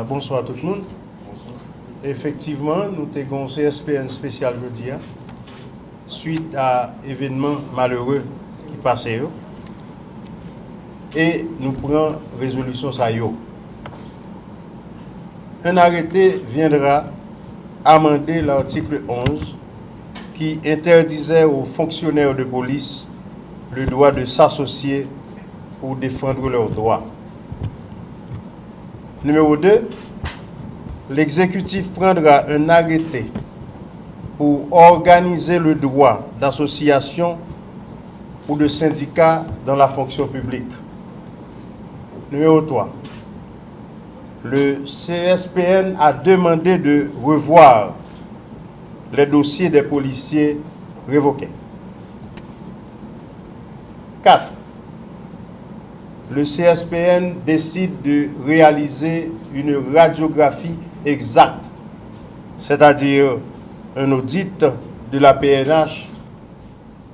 Bonsoir tout le monde. Bonsoir. Effectivement, nous avons un CSPN spécial jeudi, suite à événements malheureux qui passaient. Et nous prenons résolution ça. Un arrêté viendra amender l'article 11 qui interdisait aux fonctionnaires de police le droit de s'associer pour défendre leurs droits. Numéro 2, l'exécutif prendra un arrêté pour organiser le droit d'association ou de syndicat dans la fonction publique. Numéro 3, le CSPN a demandé de revoir les dossiers des policiers révoqués. 4. Le CSPN décide de réaliser une radiographie exacte, c'est-à-dire un audit de la PNH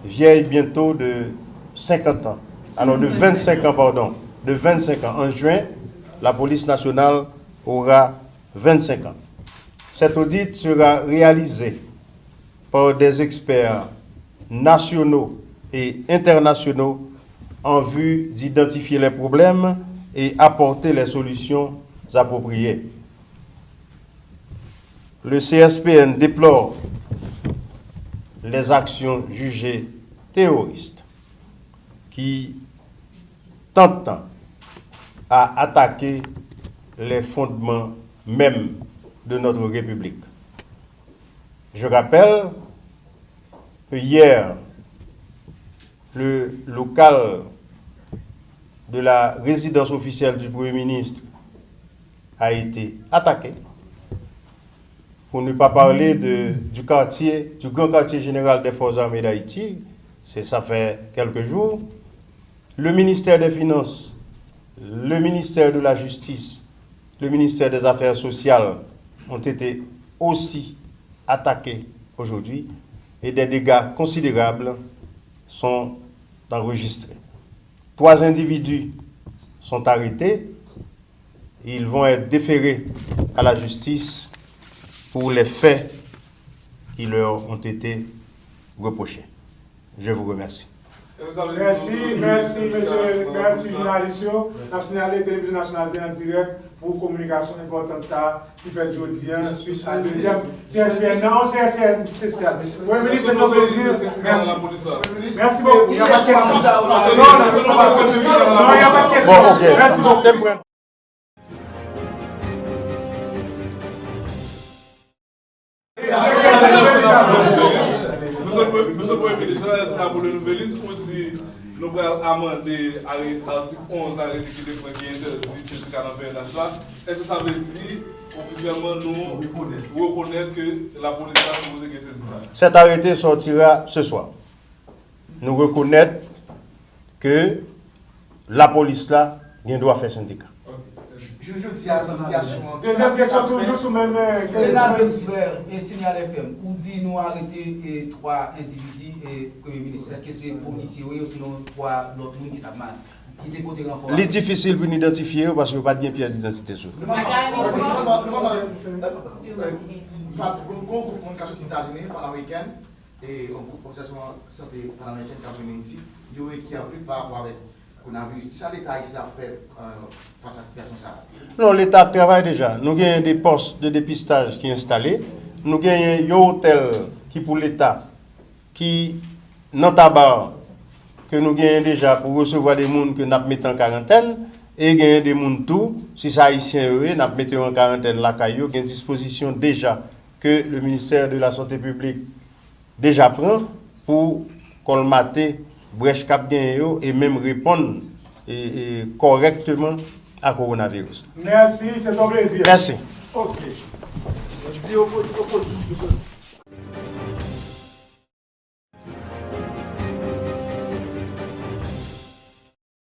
vieille bientôt de 50 ans. Alors de 25 ans, pardon. De 25 ans. En juin, la police nationale aura 25 ans. Cet audit sera réalisé par des experts nationaux et internationaux en vue d'identifier les problèmes et apporter les solutions appropriées. Le CSPN déplore les actions jugées terroristes qui tentent à attaquer les fondements même de notre République. Je rappelle que hier, le local de la résidence officielle du Premier ministre a été attaqué, pour ne pas parler du grand quartier général des Forces armées d'Haïti, ça fait quelques jours. Le ministère des Finances, le ministère de la Justice, le ministère des Affaires sociales ont été aussi attaqués aujourd'hui et des dégâts considérables sont enregistrés. 3 individus sont arrêtés. Ils vont être déférés à la justice pour les faits qui leur ont été reprochés. Je vous remercie. Merci, monsieur, merci, journaliste. Nous signalé Télévision nationale en direct pour communication importante ça qui fait aujourd'hui suite à deuxième CSPN. Non, CSPN spécial. Oui, ministre, c'est un plaisir. Merci. Merci beaucoup. Il n'y a pas de question. Non, il n'y a pas de question. Bon, ok. Merci beaucoup. Monsieur le Premier ministre, est-ce que vous nouvelle liste ou dit nous allons amender l'article 11 arrêté qui interdit syndicat dans le PNH? Est-ce que ça veut dire officiellement nous reconnaître que la police a supposé que c'est syndicat? Cet arrêté sortira ce soir. Nous reconnaître que la police là doit faire syndicat. Je dis à la situation. Deuxième question, toujours sur le même. Lénard Betfrère et Signal FM, où dit nous arrêter 3 individus et Premier ministre. Est-ce que c'est policiers ou sinon 3 autres monde qui t'a mal? Qui dépotent renfort? C'est difficile pour identifier parce qu'il n'y a pas de pièce d'identité sur. Nous avons un groupe de communication aux États-Unis, pan-américaine, et un groupe de santé pan-américaine qui a venu ici. Il y a plus par rapport avec. Qui ça l'État ici a fait face à cette situation ça? Non, l'État travaille déjà. Nous avons des postes de dépistage qui sont installés. Nous avons un hôtel qui pour l'État, qui dans tabac, que nous avons déjà pour recevoir des gens que nous mettons en quarantaine. Et il y a des gens tout, si c'est haïtien, nous mettons en quarantaine la caillou. Il y a une disposition déjà que le ministère de la Santé publique déjà prend pour colmater brèche cap et même répondre correctement à coronavirus. Merci, c'est ton plaisir. Merci. Ok.